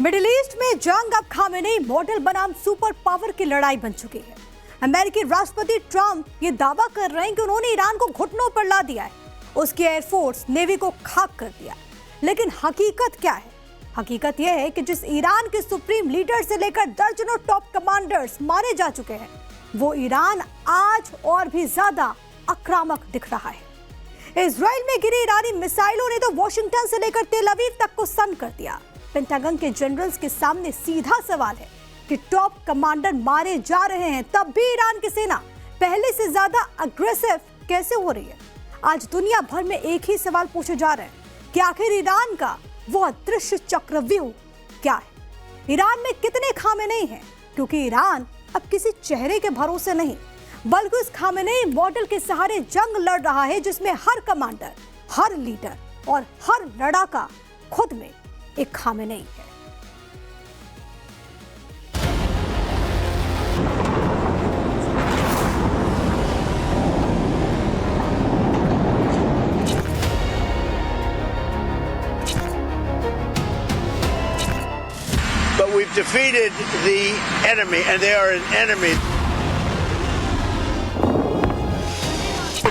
Middle east में जंग अब खामेनेई मॉडल बनाम सुपर पावर की लड़ाई बन चुकी है। अमेरिकी राष्ट्रपति ट्रंप ये दावा कर रहे हैं कि उन्होंने ईरान को घुटनों पर ला दिया है, उसकी एयरफोर्स नेवी को खाक कर दिया। लेकिन हकीकत क्या है? हकीकत यह है कि जिस ईरान के सुप्रीम लीडर से लेकर दर्जनों टॉप कमांडर्स मारे जा चुके हैं, वो ईरान आज और भी ज्यादा आक्रामक दिख रहा है। इजराइल में गिरी ईरानी मिसाइलों ने तो वॉशिंगटन से लेकर तेल अवीव तक को सन्न कर दिया। पेंटागन के जनरल्स के सामने सीधा सवाल है कि टॉप कमांडर मारे जा रहे हैं, तब भी ईरान की सेना पहले से ज्यादा अग्रेसिव कैसे हो रही है? आज दुनिया भर में एक ही सवाल पूछे जा रहे हैं कि आखिर ईरान का वो अदृश्य चक्रव्यूह क्या है? ईरान में कितने खामेनेई हैं? क्योंकि ईरान अब किसी चेहरे के भरोसे नहीं, बल्कि उस खामेनेई मॉडल के सहारे जंग लड़ रहा है, जिसमें हर कमांडर, हर लीडर और हर लड़ाका खुद में एक खामेनेई है। But we've defeated the enemy, and they are an enemy.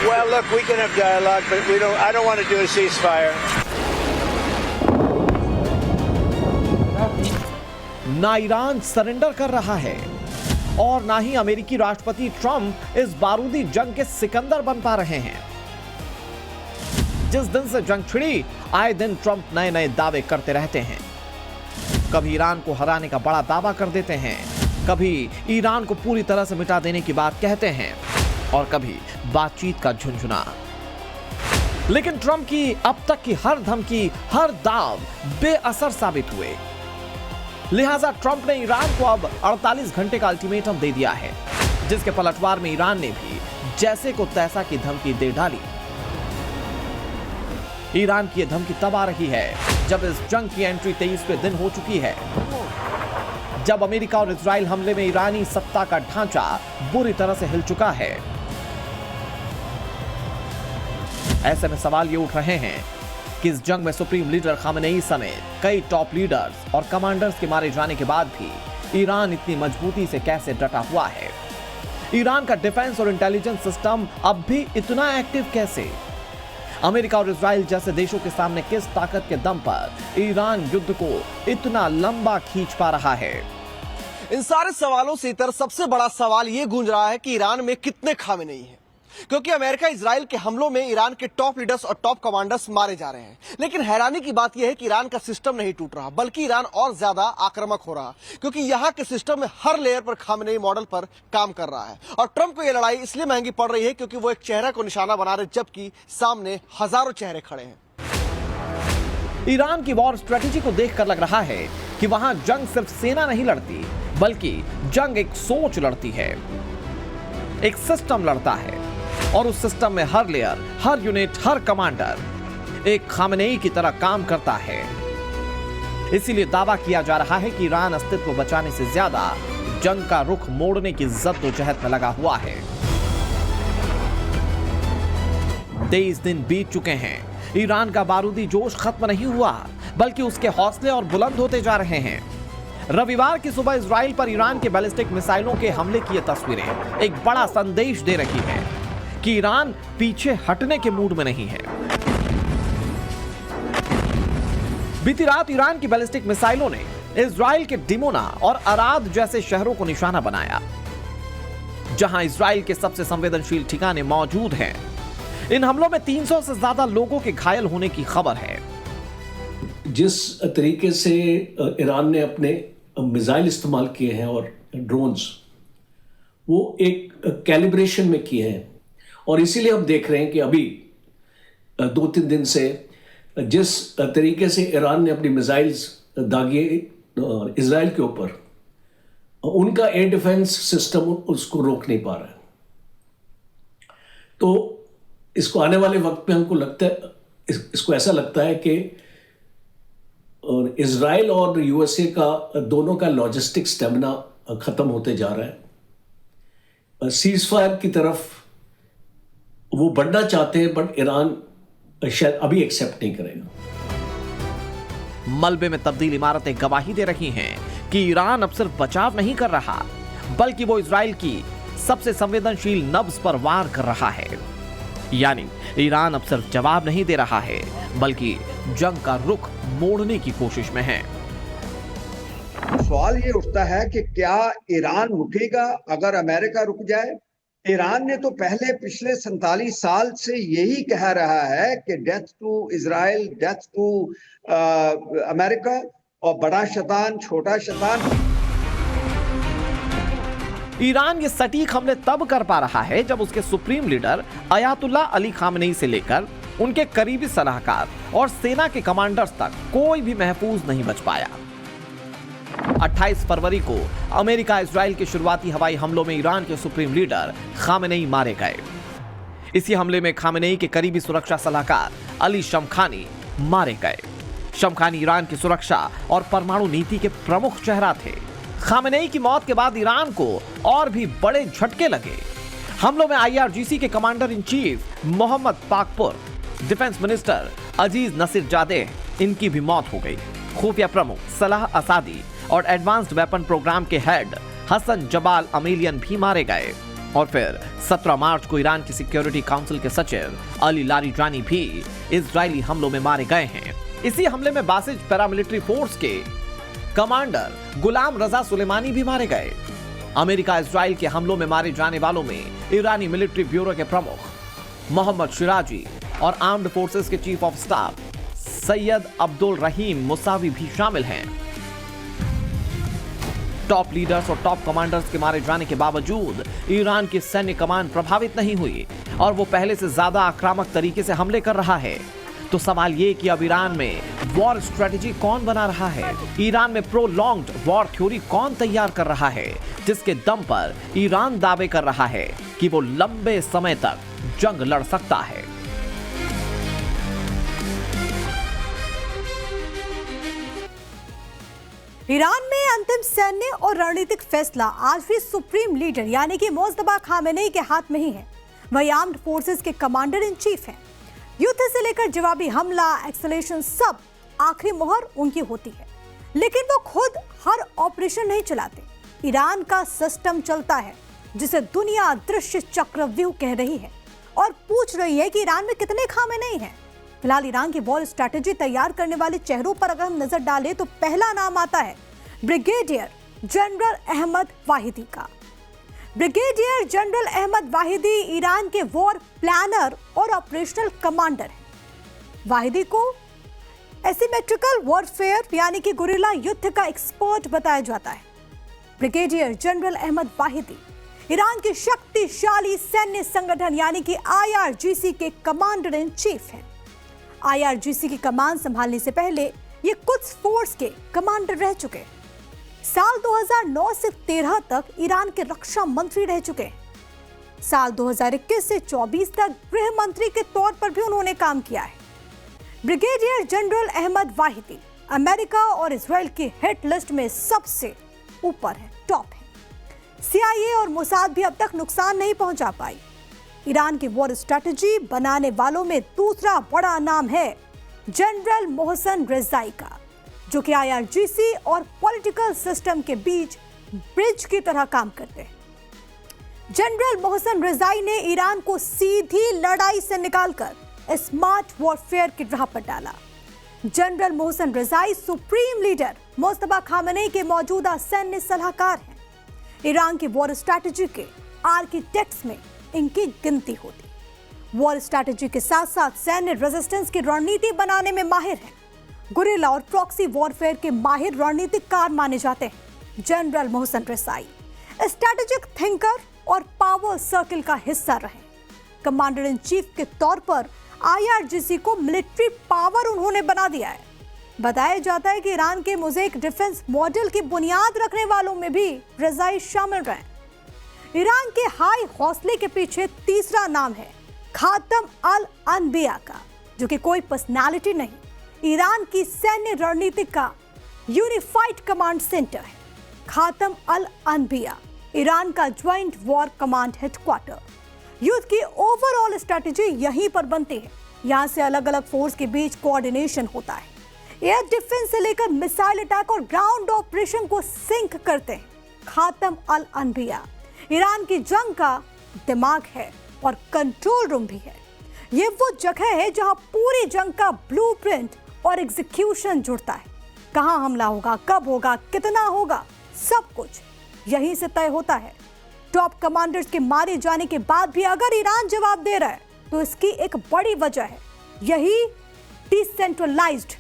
Well, look, we can have dialogue, but I don't want to do a ceasefire. ना ईरान सरेंडर कर रहा है और ना ही अमेरिकी राष्ट्रपति ट्रंप इस बारूदी जंग के सिकंदर बन पा रहे हैं। जिस दिन से जंग छिड़ी, आए दिन ट्रंप नए नए दावे करते रहते हैं। कभी ईरान को हराने का बड़ा दावा कर देते हैं, कभी ईरान को पूरी तरह से मिटा देने की बात कहते हैं और कभी बातचीत का झुंझुना। लेकिन ट्रंप की अब तक की हर धमकी, हर दाव बेअसर साबित हुए। लिहाजा ट्रंप ने ईरान को अब 48 घंटे का अल्टीमेटम दे दिया है, जिसके पलटवार में ईरान ने भी जैसे को तैसा की धमकी दे डाली। ईरान की यह धमकी तब आ रही है जब इस जंग की एंट्री 23वें दिन हो चुकी है, जब अमेरिका और इजराइल हमले में ईरानी सत्ता का ढांचा बुरी तरह से हिल चुका है। ऐसे में सवाल ये उठ रहे हैं कि इस जंग में सुप्रीम लीडर खामेनेई समेत कई टॉप लीडर्स और कमांडर्स के मारे जाने के बाद भी ईरान इतनी मजबूती से कैसे डटा हुआ है? ईरान का डिफेंस और इंटेलिजेंस सिस्टम अब भी इतना एक्टिव कैसे? अमेरिका और इजराइल जैसे देशों के सामने किस ताकत के दम पर ईरान युद्ध को इतना लंबा खींच पा रहा है? इन सारे सवालों से इतर सबसे बड़ा सवाल यह गूंज रहा है कि ईरान में कितने खामेनेई हैं, क्योंकि अमेरिका इजराइल के हमलों में ईरान के टॉप लीडर्स और टॉप कमांडर्स मारे जा रहे हैं। लेकिन हैरानी की बात यह है कि ईरान का सिस्टम नहीं टूट रहा, बल्कि ईरान और ज्यादा आक्रामक हो रहा, क्योंकि यहां के सिस्टम में हर लेयर पर खामेनेई मॉडल पर काम कर रहा है। और ट्रंप को यह लड़ाई इसलिए महंगी पड़ रही है क्योंकि वो एक चेहरा को निशाना बना रहे, जबकि सामने हजारों चेहरे खड़े हैं। ईरान की वॉर स्ट्रेटेजी को देखकर लग रहा है कि वहां जंग सिर्फ सेना नहीं लड़ती, बल्कि जंग एक सोच लड़ती है, एक सिस्टम लड़ता है। और उस सिस्टम में हर लेयर, हर यूनिट, हर कमांडर एक खामेनेई की तरह काम करता है। इसीलिए दावा किया जा रहा है कि ईरान अस्तित्व बचाने से ज्यादा जंग का रुख मोड़ने की जद्दोजहद में लगा हुआ है। 23 दिन बीत चुके हैं, ईरान का बारूदी जोश खत्म नहीं हुआ, बल्कि उसके हौसले और बुलंद होते जा रहे हैं। रविवार की सुबह इजराइल पर ईरान के बैलिस्टिक मिसाइलों के हमले की ये तस्वीरें एक बड़ा संदेश दे रही हैं कि ईरान पीछे हटने के मूड में नहीं है। बीती रात ईरान की बैलिस्टिक मिसाइलों ने इजराइल के डिमोना और अराद जैसे शहरों को निशाना बनाया, जहां इजराइल के सबसे संवेदनशील ठिकाने मौजूद हैं। इन हमलों में 300 से ज्यादा लोगों के घायल होने की खबर है। जिस तरीके से ईरान ने अपने मिसाइल इस्तेमाल किए हैं और ड्रोन्स, वो एक कैलिब्रेशन में किए हैं, और इसीलिए हम देख रहे हैं कि अभी 2-3 दिन से जिस तरीके से ईरान ने अपनी मिसाइल्स दागे इजराइल के ऊपर, उनका एयर डिफेंस सिस्टम उसको रोक नहीं पा रहा है। तो इसको आने वाले वक्त में हमको लगता है, इसको ऐसा लगता है कि इजराइल और यूएसए का दोनों का लॉजिस्टिक स्टेमिना खत्म होते जा रहा है। सीज फायर की तरफ वो बढ़ना चाहते हैं, बट ईरान शायद अभी एक्सेप्ट नहीं करेगा। मलबे में तब्दील इमारतें गवाही दे रही हैं कि ईरान अब सिर्फ बचाव नहीं कर रहा, बल्कि वो इजराइल की सबसे संवेदनशील नब्ज पर वार कर रहा है। यानी ईरान अब सिर्फ जवाब नहीं दे रहा है, बल्कि जंग का रुख मोड़ने की कोशिश में है। सवाल ये उठता है कि क्या ईरान रुकेगा अगर अमेरिका रुक जाए? ईरान ने तो पहले पिछले 47 साल से यही कह रहा है कि death to Israel, death to America, और बड़ा शैतान छोटा शैतान। ईरान ये सटीक हमले तब कर पा रहा है जब उसके supreme leader Ayatollah Ali Khamenei से लेकर उनके करीबी सलाहकार और सेना के कमांडर्स तक कोई भी महफूज नहीं बच पाया। 28 फरवरी को अमेरिका इजराइल के शुरुआती हवाई हमलों में ईरान के सुप्रीम लीडर खामेनेई मारे गए। इसी हमले में खामेनेई के करीबी सुरक्षा सलाहकार अली शमखानी मारे गए। शमखानी ईरान की सुरक्षा और परमाणु नीति के प्रमुख चेहरा थे। खामेनेई की मौत के बाद ईरान को और भी बड़े झटके लगे। हमलों में IRGC के commander in chief Mohammad Pakpour, defence minister Aziz Nasirzadeh, इनकी भी मौत हो गई। खुफिया प्रमुख सलाह असादी और एडवांस्ड वेपन प्रोग्राम के हेड हसन जबाल अमेलियन भी मारे गए। और फिर 17 मार्च को ईरान की सिक्योरिटी काउंसिल के सचिव अली लारीजानी भी इजरायली हमलों में मारे गए हैं। इसी हमले में बासिज पैरामिलिट्री फोर्स के कमांडर गुलाम रजा सुलेमानी भी मारे गए। अमेरिका इजराइल के हमलों में मारे जाने वालों में ईरानी मिलिट्री ब्यूरो के प्रमुख मोहम्मद शिराजी और आर्म्ड फोर्सेस के chief of staff Sayyid Abdul Rahim Mousavi भी शामिल हैं। टॉप लीडर्स और टॉप कमांडर्स के मारे जाने के बावजूद ईरान की सैन्य कमान प्रभावित नहीं हुई और वो पहले से ज्यादा आक्रामक तरीके से हमले कर रहा है। तो सवाल ये कि अब ईरान में वॉर स्ट्रेटेजी कौन बना रहा है? ईरान में प्रोलॉन्ग्ड वॉर थ्योरी कौन तैयार कर रहा है, जिसके दम पर ईरान दावे कर रहा है कि वो लंबे समय तक जंग लड़ सकता है? ईरान में अंतिम सैन्य और रणनीतिक फैसला आज भी सुप्रीम लीडर यानी कि मुस्तफा खामेनेई के हाथ में ही है। वही आर्म्ड फोर्सेस के कमांडर इन चीफ हैं। युद्ध से लेकर जवाबी हमला, एक्सलेशन, सब आखिरी मोहर उनकी होती है। लेकिन वो खुद हर ऑपरेशन नहीं चलाते। ईरान का सिस्टम चलता है जिसे दुनिया दृश्य चक्रव्यूह कह रही है और पूछ रही है कि ईरान में कितने खामेनेई हैं। फिलहाल ईरान की वॉर स्ट्रैटेजी तैयार करने वाले चेहरों पर अगर हम नजर डालें तो पहला नाम आता है ब्रिगेडियर जनरल अहमद वाहिदी का। Brigadier general Ahmad Vahidi Iran के वॉर प्लानर और ऑपरेशनल कमांडर हैं। वाहिदी को एसिमेट्रिकल वॉरफेयर यानी कि गुरिल्ला युद्ध का एक्सपर्ट बताया जाता है। Brigadier general Ahmad Vahidi Iran के शक्तिशाली सैन्य संगठन यानी कि IRGC के कमांडर इन चीफ हैं। IRGC की कमान संभालने से पहले ये कुछ फोर्स के कमांडर रह चुके। साल 2009 से 13 तक ईरान के रक्षा मंत्री रह चुके। साल 2021 से 24 तक गृह मंत्री के तौर पर भी उन्होंने काम किया है। Brigadier general Ahmad Vahidi America और इजराइल की हिट लिस्ट में सबसे ऊपर है, टॉप है। CIA और मोसाद भी अब तक नुकसान नहीं पहुंचा पाई। ईरान की वॉर स्ट्रैटेजी बनाने वालों में दूसरा बड़ा नाम है जनरल मोहसन रेजाई का, जो कि IRGC और पॉलिटिकल सिस्टम के बीच ब्रिज की तरह काम करते हैं। जनरल मोहसन रेजाई ने ईरान को सीधी लड़ाई से निकालकर स्मार्ट वॉरफेयर की राह पर डाला। General Mohsin Rezaei supreme leader Mustafa Khamenei के मौजूदा सैन्य सलाहकार हैं। ईरान की वॉर स्ट्रैटेजी के आर्किटेक्ट्स में इनकी गिनती होती। वॉर स्ट्रैटेजी के साथ साथ सैन्य रेजिस्टेंस की रणनीति बनाने में माहिर हैं। गुरिल्ला और प्रॉक्सी वॉरफेयर के माहिर रणनीतिकार माने जाते हैं general Mohsin Rezaei. Strategic thinker और पावर सर्किल का हिस्सा रहे। कमांडर इन चीफ के तौर पर IRGC को मिलिट्री पावर उन्होंने बना दिया है। बताया जाता है कि ईरान के मोज़ेक डिफेंस मॉडल की बुनियाद रखने वालों में भी रेजाई शामिल रहे। ईरान के हाई हौसले के पीछे तीसरा नाम है खातम अल अनबिया का, जो कि कोई पर्सनालिटी नहीं, ईरान की सैन्य रणनीति का यूनिफाइड कमांड सेंटर है। खातम अल अनबिया ईरान का ज्वाइंट वॉर कमांड हेडक्वार्टर। युद्ध की ओवरऑल स्ट्रैटेजी यहीं पर बनती है। यहाँ से अलग अलग फोर्स के बीच कोऑर्डिनेशन होता है। एयर डिफेंस से लेकर मिसाइल अटैक और ग्राउंड ऑपरेशन को सिंक करते हैं। खातम अल अनबिया ईरान की जंग का दिमाग है और कंट्रोल रूम भी है। ये वो जगह है जहां पूरी जंग का ब्लूप्रिंट और एग्जीक्यूशन जुड़ता है। कहां हमला होगा, कब होगा, कितना होगा, सब कुछ यहीं से तय होता है। टॉप कमांडर्स के मारे जाने के बाद भी अगर ईरान जवाब दे रहा है तो इसकी एक बड़ी वजह है यही डिसेंट्रलाइज्ड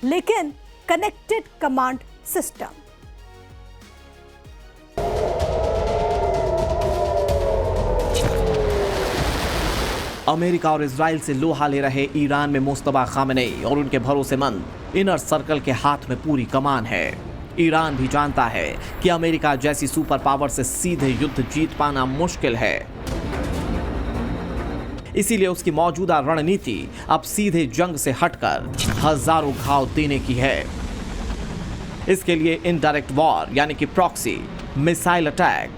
लेकिन कनेक्टेड कमांड सिस्टम। अमेरिका और इजराइल से लोहा ले रहे ईरान में मुस्तफा खामेनेई और उनके भरोसेमंद इनर सर्कल के हाथ में पूरी कमान है। ईरान भी जानता है कि अमेरिका जैसी सुपर पावर से सीधे युद्ध जीत पाना मुश्किल है, इसीलिए उसकी मौजूदा रणनीति अब सीधे जंग से हटकर हजारों घाव देने की है। इसके लिए इनडायरेक्ट वॉर यानी कि प्रॉक्सी, मिसाइल अटैक,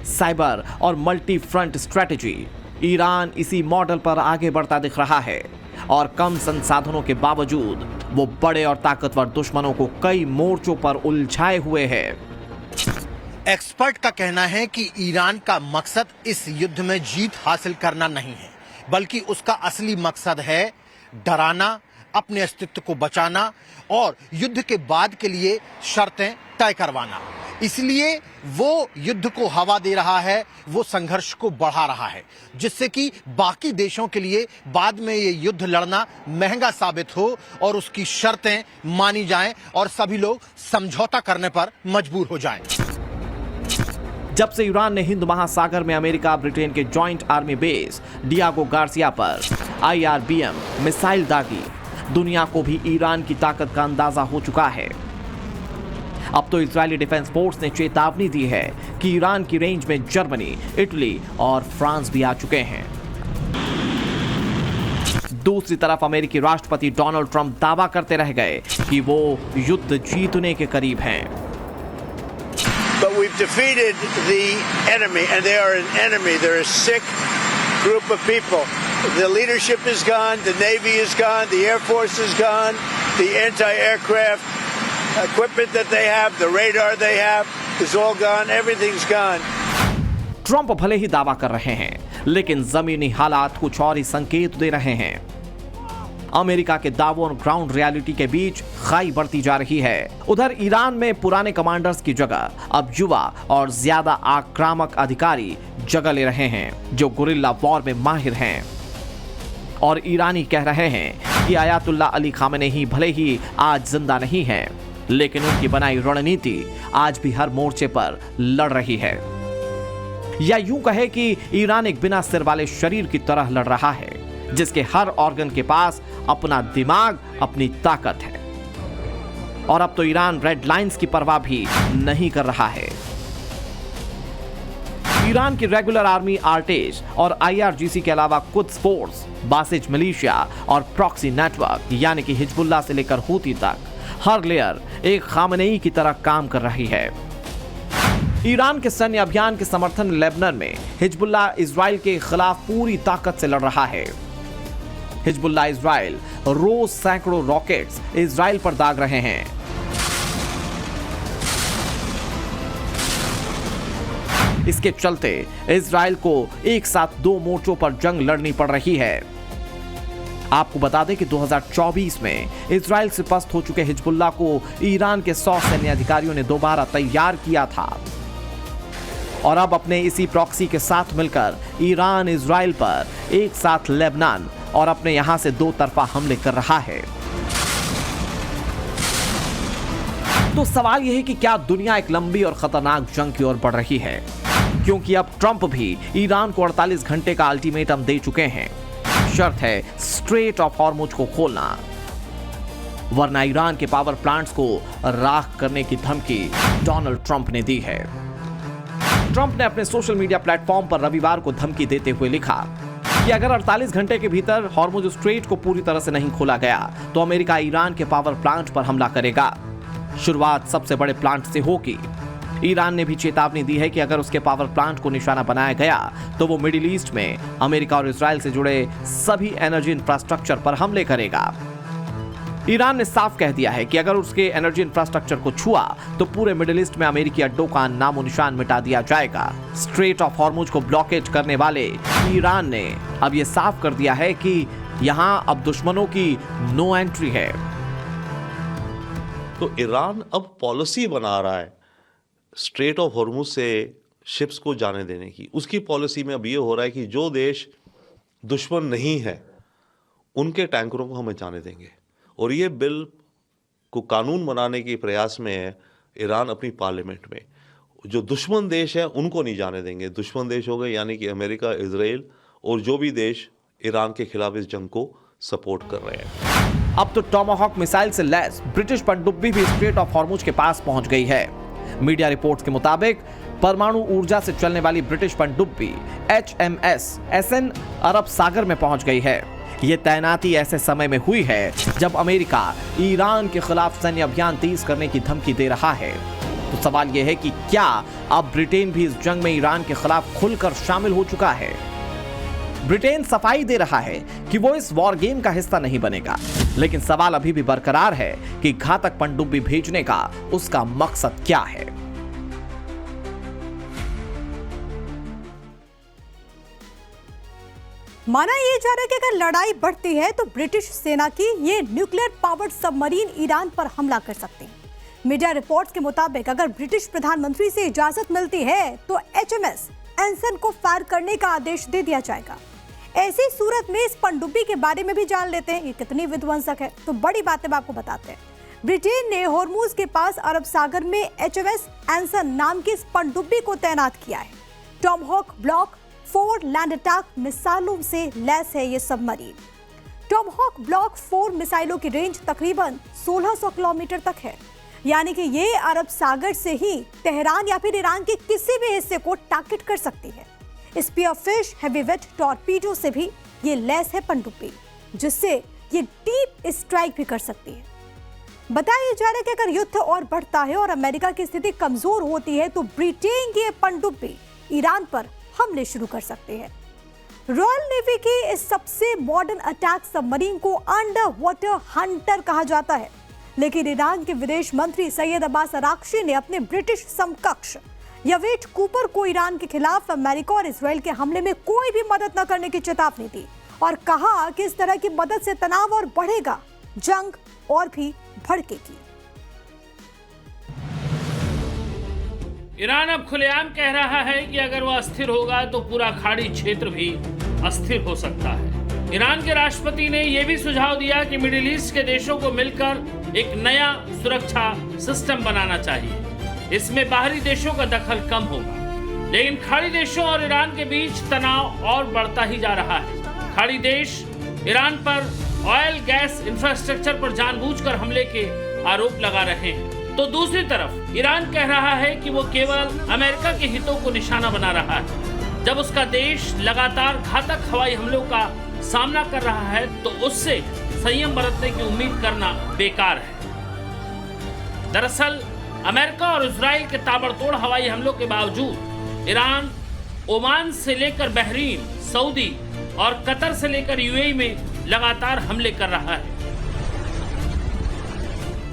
साइबर और मल्टी फ्रंट स्ट्रेटेजी, ईरान इसी मॉडल पर आगे बढ़ता दिख रहा है और कम संसाधनों के बावजूद वो बड़े और ताकतवर दुश्मनों को कई मोर्चों पर उलझाए हुए है। एक्सपर्ट का कहना है कि ईरान का मकसद इस युद्ध में जीत हासिल करना नहीं है, बल्कि उसका असली मकसद है डराना, अपने अस्तित्व को बचाना और युद्ध के बाद के लिए शर्तें तय करवाना। इसलिए वो युद्ध को हवा दे रहा है, वो संघर्ष को बढ़ा रहा है, जिससे कि बाकी देशों के लिए बाद में ये युद्ध लड़ना महंगा साबित हो और उसकी शर्तें मानी जाएं और सभी लोग समझौता करने पर मजबूर हो जाएं। जब से ईरान ने हिंद महासागर में अमेरिका ब्रिटेन के joint army base Diego Garcia पर IRBM मिसाइल दागी, दुनिया को भी ईरान की ताकत का अंदाजा हो चुका है। अब तो इजरायली डिफेंस फोर्स ने चेतावनी दी है कि ईरान की रेंज में जर्मनी, इटली और फ्रांस भी आ चुके हैं। दूसरी तरफ अमेरिकी राष्ट्रपति डोनाल्ड ट्रंप दावा करते रह गए कि वो युद्ध जीतने के करीब हैं। But we've defeated the enemy, and they are an enemy. They're a sick group of people. The leadership is gone, the Navy is gone, the Air Force is gone, the anti-aircraft equipment that they have, the radar they have is all gone, everything's gone. Trump भले ही दावा कर रहे हैं, लेकिन जमीनी हालात कुछ और ही संकेत दे रहे हैं। अमेरिका के दावों और ग्राउंड रियलिटी के बीच खाई बढ़ती जा रही है। उधर ईरान में पुराने कमांडर्स की जगह अब युवा और ज्यादा आक्रामक अधिकारी जगह ले रहे हैं जो गुरिल्ला वॉर में माहिर हैं। और ईरानी कह रहे हैं कि आयतुल्लाह अली खामेनेई भले ही आज जिंदा नहीं है, लेकिन उनकी बनाई रणनीति आज भी हर मोर्चे पर लड़ रही है। या यूं कहे कि ईरान एक बिना सिर वाले शरीर की तरह लड़ रहा है, जिसके हर ऑर्गन के पास अपना दिमाग, अपनी ताकत है। और अब तो ईरान रेड लाइंस की परवाह भी नहीं कर रहा है। ईरान की रेगुलर आर्मी आर्टेज और IRGC के अलावा कुद्स फोर्स, बासिज मिलिशिया और प्रॉक्सी नेटवर्क यानी कि हिजबुल्लाह से लेकर हूती तक हर लेयर एक खामेनेई की तरह काम कर रही है। ईरान के सैन्य अभियान के समर्थन में लेबनान में हिजबुल्लाह इजराइल के खिलाफ पूरी ताकत से लड़ रहा है। हिजबुल्लाह इजराइल रोज सैकड़ों रॉकेट्स इजराइल पर दाग रहे हैं। इसके चलते इजराइल को एक साथ 2 मोर्चों पर जंग लड़नी पड़ रही है। आपको बता दें कि 2024 में इजराइल से पस्त हो चुके हिजबुल्लाह को ईरान के 100 सैन्य अधिकारियों ने दोबारा तैयार किया था और अब अपने इसी प्रॉक्सी के साथ मिलकर ईरान इजराइल पर एक साथ लेबनान और अपने यहां से 2 तरफा हमले कर रहा है। तो सवाल यह है कि क्या दुनिया एक लंबी और खतरनाक जंग की ओर बढ़ रही है, क्योंकि अब ट्रंप भी ईरान को 48 घंटे का अल्टीमेटम दे चुके हैं। शर्त है स्ट्रेट ऑफ हॉर्मुज को खोलना, वरना ईरान के पावर प्लांट्स को राख करने की धमकी डोनाल्ड ट्रंप ने दी है। ट्रंप ने अपने सोशल मीडिया प्लेटफॉर्म पर रविवार को धमकी देते हुए लिखा कि अगर 48 घंटे के भीतर हॉर्मुज स्ट्रेट को पूरी तरह से नहीं खोला गया तो अमेरिका ईरान के पावर प्लांट पर हमला करेगा। शुरुआत सबसे बड़े प्लांट से होगी। ईरान ने भी चेतावनी दी है कि अगर उसके पावर प्लांट को निशाना बनाया गया तो वो मिडिल ईस्ट में अमेरिका और इजराइल से जुड़े सभी एनर्जी इंफ्रास्ट्रक्चर पर हमले करेगा। ईरान ने साफ कह दिया है कि अगर उसके एनर्जी इंफ्रास्ट्रक्चर को छुआ तो पूरे मिडिल ईस्ट में अमेरिकी अड्डों का नामो निशान मिटा दिया जाएगा। स्ट्रेट ऑफ हॉर्मुज को ब्लॉकेज करने वाले ईरान ने अब यह साफ कर दिया है कि यहां अब दुश्मनों की नो एंट्री है। तो ईरान अब पॉलिसी बना रहा है स्ट्रेट ऑफ हॉर्मुज से शिप्स को जाने देने की। उसकी पॉलिसी में अब ये हो रहा है कि जो देश दुश्मन नहीं है उनके टैंकरों को हमें जाने देंगे, और ये बिल को कानून बनाने के प्रयास में है ईरान अपनी पार्लियामेंट में। जो दुश्मन देश है उनको नहीं जाने देंगे। दुश्मन देश हो गए यानी कि अमेरिका, इजराइल और जो भी देश ईरान के खिलाफ इस जंग को सपोर्ट कर रहे हैं। अब तो टॉमाहॉक मिसाइल से लैस ब्रिटिश पनडुब्बी भी स्ट्रेट ऑफ हॉर्मुज के पास पहुंच गई है। मीडिया रिपोर्ट्स के मुताबिक परमाणु ऊर्जा से चलने वाली ब्रिटिश पनडुब्बी HMS एसन अरब सागर में पहुंच गई है। ये तैनाती ऐसे समय में हुई है जब अमेरिका ईरान के खिलाफ सैन्य अभियान तेज करने की धमकी दे रहा है। तो सवाल यह है कि क्या अब ब्रिटेन भी इस जंग में ईरान के खिलाफ खुलकर शामिल हो चुका है? ब्रिटेन सफाई दे रहा है कि वो इस वॉर गेम का हिस्सा नहीं बनेगा, लेकिन सवाल अभी भी बरकरार है कि घातक पनडुब्बी भेजने का उसका मकसद क्या है। माना यह जा रहा है कि अगर लड़ाई बढ़ती है तो ब्रिटिश सेना की ये न्यूक्लियर पावर्ड सबमरीन ईरान पर हमला कर सकते हैं। मीडिया रिपोर्ट्स के मुताबिक अगर ब्रिटिश प्रधानमंत्री से इजाजत मिलती है तो HMS एसन को फायर करने का आदेश दे दिया जाएगा। ऐसी सूरत में इस पनडुब्बी के बारे में भी जान लेते हैं, ये कितनी विध्वंसक है। तो बड़ी बातें मैं आपको बताते हैं। ब्रिटेन ने हॉर्मुज के पास अरब सागर में HMS एसन नाम की इस पनडुब्बी को तैनात किया है। टॉमहॉक ब्लॉक 4 लैंड अटैक मिसाइलों से लैस है ये सबमरीन। टॉमहॉक ब्लॉक 4 मिसाइलों की रेंज तकरीबन 1600 किलोमीटर तक है, यानी कि ये अरब सागर से ही तेहरान या फिर ईरान के किसी भी हिस्से को टारगेट कर सकती है। स्पीयरफिश हेवीवेट टॉर्पीडो से भी ये लैस है पनडुब्बी, जिससे ये डीप स्ट्राइक भी कर सकती है। बताया जा रहा है कि अगर युद्ध और बढ़ता है और अमेरिका की स्थिति कमजोर होती है तो ब्रिटेन की पनडुब्बी ईरान पर हमले शुरू कर सकते हैं। रॉयल नेवी की इस सबसे मॉडर्न अटैक सबमरीन को अंडर वाटर हंटर कहा जाता है, लेकिन ईरान के विदेश मंत्री सैयद अब्बास अराक्ची ने अपने ब्रिटिश समकक्ष यवेट कूपर को ईरान के खिलाफ अमेरिका और इजराइल के हमले में कोई भी मदद न करने की चेतावनी दी और कहा कि इस तरह की मदद से तनाव और बढ़ेगा, जंग और भी भड़केगी। ईरान अब खुलेआम कह रहा है कि अगर वह अस्थिर होगा तो पूरा खाड़ी क्षेत्र भी अस्थिर हो सकता है। ईरान के राष्ट्रपति ने यह भी सुझाव दिया कि मिडिल ईस्ट के देशों को मिलकर एक नया सुरक्षा सिस्टम बनाना चाहिए। इसमें बाहरी देशों का दखल कम होगा, लेकिन खाड़ी देशों और ईरान के बीच तनाव और बढ़ता ही जा रहा है। खाड़ी देश ईरान पर ऑयल गैस इंफ्रास्ट्रक्चर पर जानबूझकर हमले के आरोप लगा रहे हैं, तो दूसरी तरफ ईरान कह रहा है कि वो केवल अमेरिका के हितों को निशाना बना रहा है। जब उसका देश लगातार घातक हवाई हमलों का सामना कर रहा है तो उससे संयम बरतने की उम्मीद करना बेकार है। दरअसल अमेरिका और इजराइल के ताबड़तोड़ हवाई हमलों के बावजूद ईरान ओमान से लेकर बहरीन, सऊदी और कतर से लेकर UAE में लगातार हमले कर रहा है।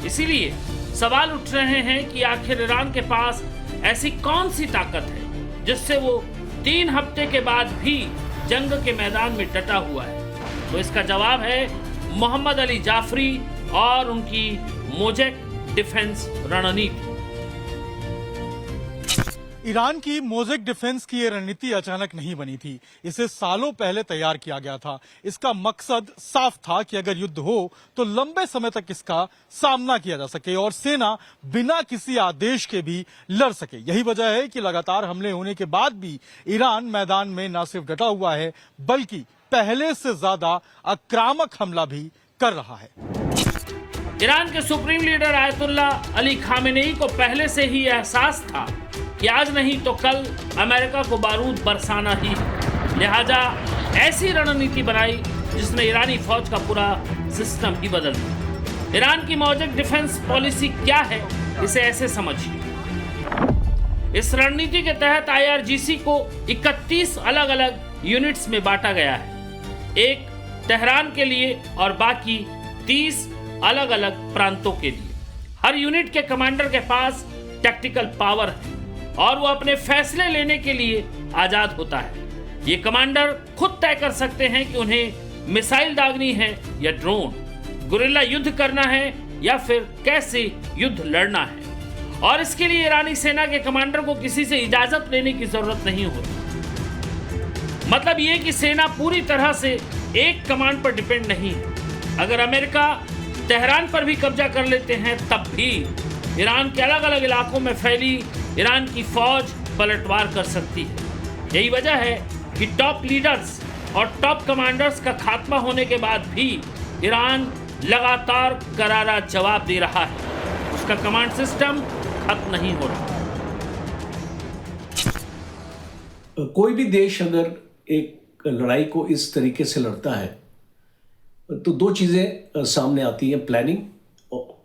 इसीलिए सवाल उठ रहे हैं कि आखिर ईरान के पास ऐसी कौन सी ताकत है जिससे वो 3 हफ्ते के बाद भी जंग के मैदान में डटा हुआ है। तो इसका जवाब है मोहम्मद अली जाफरी और उनकी मोजेक डिफेंस रणनीति। ईरान की मोजेक डिफेंस की ये रणनीति अचानक नहीं बनी थी, इसे सालों पहले तैयार किया गया था। इसका मकसद साफ था कि अगर युद्ध हो तो लंबे समय तक इसका सामना किया जा सके और सेना बिना किसी आदेश के भी लड़ सके। यही वजह है कि लगातार हमले होने के बाद भी ईरान मैदान में न सिर्फ डटा हुआ है बल्कि पहले से ज्यादा आक्रामक हमला भी कर रहा है। ईरान के supreme leader ayatollah Ali Khamenei को पहले से ही एहसास था कि आज नहीं तो कल अमेरिका को बारूद बरसाना ही, लिहाजा ऐसी रणनीति बनाई जिसने ईरानी फौज का पूरा सिस्टम ही बदल दिया। ईरान की मौजूद डिफेंस पॉलिसी क्या है, इसे ऐसे समझिए। इस रणनीति के तहत IRGC को 31 अलग अलग यूनिट्स में बांटा गया है, एक तेहरान के लिए और बाकी 30 अलग अलग प्रांतों के लिए। हर यूनिट के कमांडर के पास टैक्टिकल पावर है और वो अपने फैसले लेने के लिए आजाद होता है। ये कमांडर खुद तय कर सकते हैं कि उन्हें मिसाइल दागनी है या ड्रोन, गुरिल्ला युद्ध करना है या फिर कैसे युद्ध लड़ना है। और इसके लिए ईरानी सेना के कमांडर को किसी से इजाजत लेने की जरूरत नहीं होती। मतलब ये कि सेना पूरी तरह से एक कमांड पर डिपेंड नहीं है। अगर अमेरिका तेहरान पर भी कब्जा कर लेते हैं तब भी ईरान के अलग अलग इलाकों में फैली ईरान की फौज पलटवार कर सकती है। यही वजह है कि टॉप लीडर्स और टॉप कमांडर्स का खात्मा होने के बाद भी ईरान लगातार करारा जवाब दे रहा है। उसका कमांड सिस्टम खत्म नहीं हो रहा। कोई भी देश अगर एक लड़ाई को इस तरीके से लड़ता है तो दो चीजें सामने आती हैं, प्लानिंग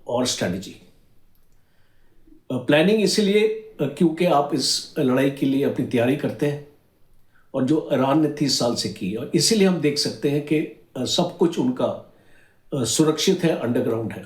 और स्ट्रैटेजी। प्लानिंग इसलिए क्योंकि आप इस लड़ाई के लिए अपनी तैयारी करते हैं और जो ईरान ने 30 साल से की, और इसीलिए हम देख सकते हैं कि सब कुछ उनका सुरक्षित है, अंडरग्राउंड है।